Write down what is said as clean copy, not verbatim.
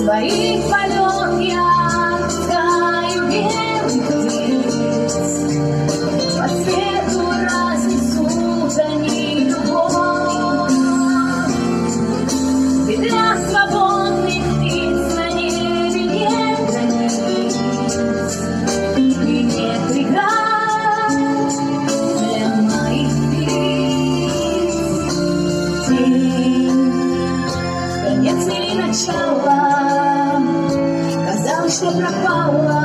своих полет я искаю белых птиц, по свету разнесут они любовь. И для свободных птиц на небе нет границ, и нет преград для моих птиц. День, конец или начало, казалось, что пропало.